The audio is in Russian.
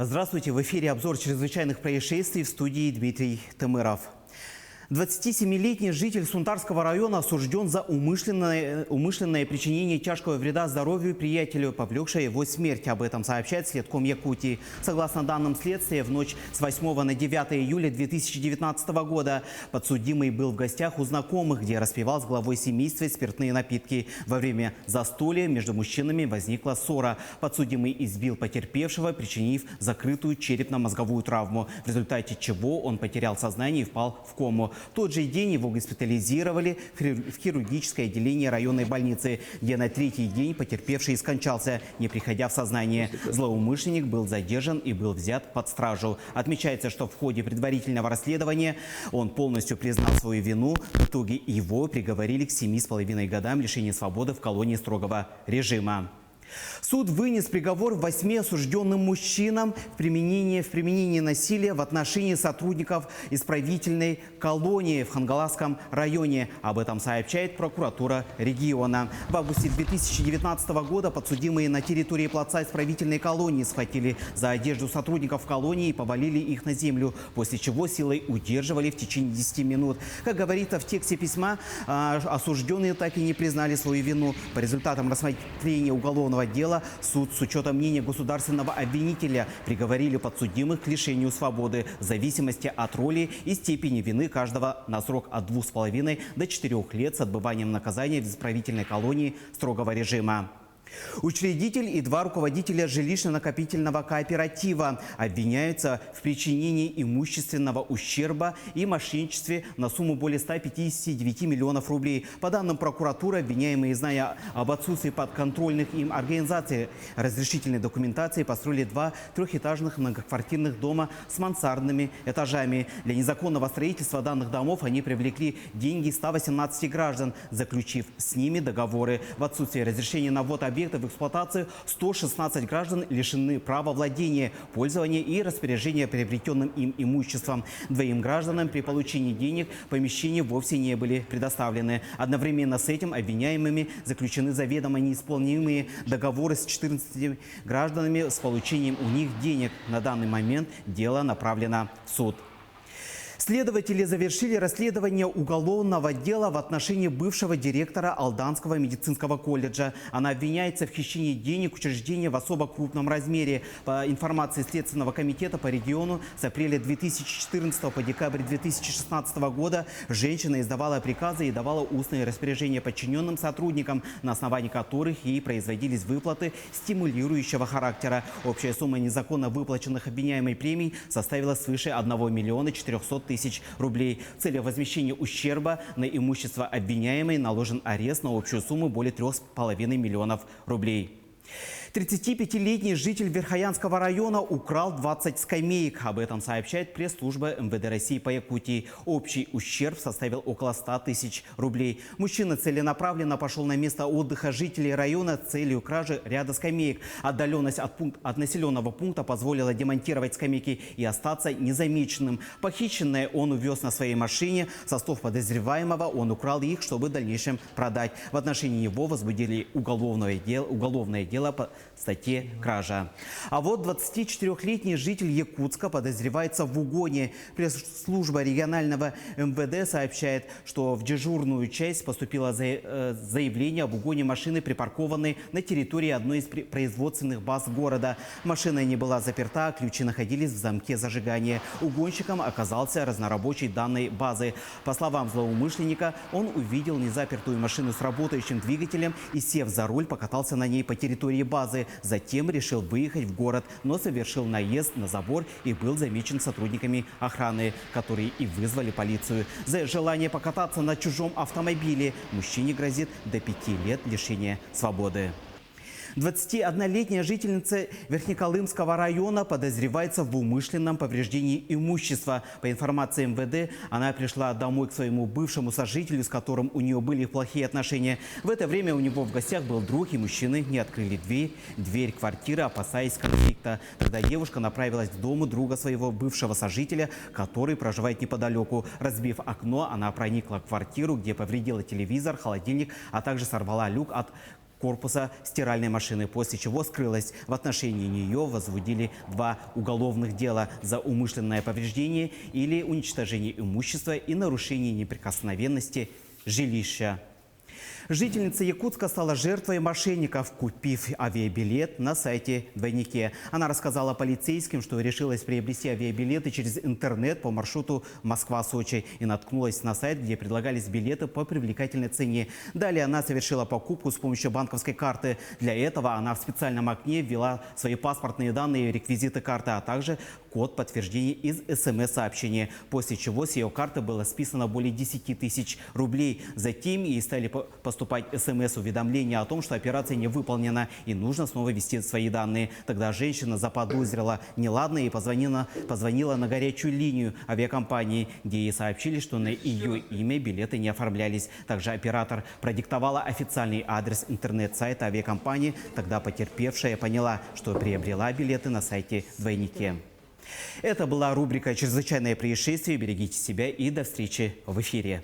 Здравствуйте, в эфире обзор чрезвычайных происшествий, в студии Дмитрий Тымыров. 27-летний житель Сунтарского района осужден за умышленное причинение тяжкого вреда здоровью приятелю, повлекшее его смерть. Об этом сообщает Следком Якутии. Согласно данным следствия, в ночь с 8 на 9 июля 2019 года подсудимый был в гостях у знакомых, где распивал с главой семейства спиртные напитки. Во время застолья между мужчинами возникла ссора. Подсудимый избил потерпевшего, причинив закрытую черепно-мозговую травму, в результате чего он потерял сознание и впал в кому. В тот же день его госпитализировали в хирургическое отделение районной больницы, где на третий день потерпевший скончался, не приходя в сознание. Злоумышленник был задержан и был взят под стражу. Отмечается, что в ходе предварительного расследования он полностью признал свою вину. В итоге его приговорили к 7,5 годам лишения свободы в колонии строгого режима. Суд вынес приговор 8 осужденным мужчинам в применении насилия в отношении сотрудников исправительной колонии в Хангаласском районе. Об этом сообщает прокуратура региона. В августе 2019 года подсудимые на территории плаца исправительной колонии схватили за одежду сотрудников колонии и повалили их на землю, после чего силой удерживали в течение 10 минут. Как говорится в тексте письма, осужденные так и не признали свою вину. По результатам рассмотрения уголовного дела суд с учетом мнения государственного обвинителя приговорили подсудимых к лишению свободы в зависимости от роли и степени вины каждого на срок от 2,5 до 4 лет с отбыванием наказания в исправительной колонии строгого режима. Учредитель и 2 руководителя жилищно-накопительного кооператива обвиняются в причинении имущественного ущерба и мошенничестве на сумму более 159 миллионов рублей. По данным прокуратуры, обвиняемые, зная об отсутствии подконтрольных им организаций разрешительной документации, построили 2 трехэтажных многоквартирных дома с мансардными этажами. Для незаконного строительства данных домов они привлекли деньги 118 граждан, заключив с ними договоры. В отсутствие разрешения на ввод объектов в эксплуатацию 116 граждан лишены права владения, пользования и распоряжения приобретенным им имуществом. 2 гражданам при получении денег помещения вовсе не были предоставлены. Одновременно с этим обвиняемыми заключены заведомо неисполнимые договоры с 14 гражданами с получением у них денег. На данный момент дело направлено в суд. Следователи завершили расследование уголовного дела в отношении бывшего директора Алданского медицинского колледжа. Она обвиняется в хищении денег учреждения в особо крупном размере. По информации Следственного комитета по региону, с апреля 2014 по декабрь 2016 года женщина издавала приказы и давала устные распоряжения подчиненным сотрудникам, на основании которых ей производились выплаты стимулирующего характера. Общая сумма незаконно выплаченных обвиняемой премий составила свыше 1 миллиона 400 тысяч рублей. В цели возмещения ущерба на имущество обвиняемой наложен арест на общую сумму более 3,5 миллионов рублей. 35-летний житель Верхоянского района украл 20 скамеек. Об этом сообщает пресс-служба МВД России по Якутии. Общий ущерб составил около 100 тысяч рублей. Мужчина целенаправленно пошел на место отдыха жителей района с целью кражи ряда скамеек. Отдаленность от населенного пункта позволила демонтировать скамейки и остаться незамеченным. Похищенное он увез на своей машине. Со слов подозреваемого, он украл их, чтобы в дальнейшем продать. В отношении него возбудили уголовное дело по статье «Кража». А вот 24-летний житель Якутска подозревается в угоне. Пресс-служба регионального МВД сообщает, что в дежурную часть поступило заявление об угоне машины, припаркованной на территории одной из производственных баз города. Машина не была заперта, а ключи находились в замке зажигания. Угонщиком оказался разнорабочий данной базы. По словам злоумышленника, он увидел незапертую машину с работающим двигателем и, сев за руль, покатался на ней по территории базы. Затем решил выехать в город, но совершил наезд на забор и был замечен сотрудниками охраны, которые и вызвали полицию. За желание покататься на чужом автомобиле мужчине грозит до 5 лет лишения свободы. 21-летняя жительница Верхнеколымского района подозревается в умышленном повреждении имущества. По информации МВД, она пришла домой к своему бывшему сожителю, с которым у нее были плохие отношения. В это время у него в гостях был друг, и мужчины не открыли дверь квартиры, опасаясь конфликта. Тогда девушка направилась к дому друга своего бывшего сожителя, который проживает неподалеку. Разбив окно, она проникла в квартиру, где повредила телевизор, холодильник, а также сорвала люк от корпуса стиральной машины, после чего скрылась. В отношении нее возбудили 2 уголовных дела за умышленное повреждение или уничтожение имущества и нарушение неприкосновенности жилища. Жительница Якутска стала жертвой мошенников, купив авиабилет на сайте «Двойнике». Она рассказала полицейским, что решилась приобрести авиабилеты через интернет по маршруту Москва-Сочи и наткнулась на сайт, где предлагались билеты по привлекательной цене. Далее она совершила покупку с помощью банковской карты. Для этого она в специальном окне ввела свои паспортные данные и реквизиты карты, а также код подтверждения из СМС-сообщения, после чего с ее карты было списано более 10 тысяч рублей. Затем ей стали поступать СМС-уведомления о том, что операция не выполнена и нужно снова ввести свои данные. Тогда женщина заподозрила неладное и позвонила на горячую линию авиакомпании, где ей сообщили, что на ее имя билеты не оформлялись. Также оператор продиктовала официальный адрес интернет-сайта авиакомпании. Тогда потерпевшая поняла, что приобрела билеты на сайте «Двойнике». Это была рубрика «Чрезвычайное происшествие». Берегите себя и до встречи в эфире.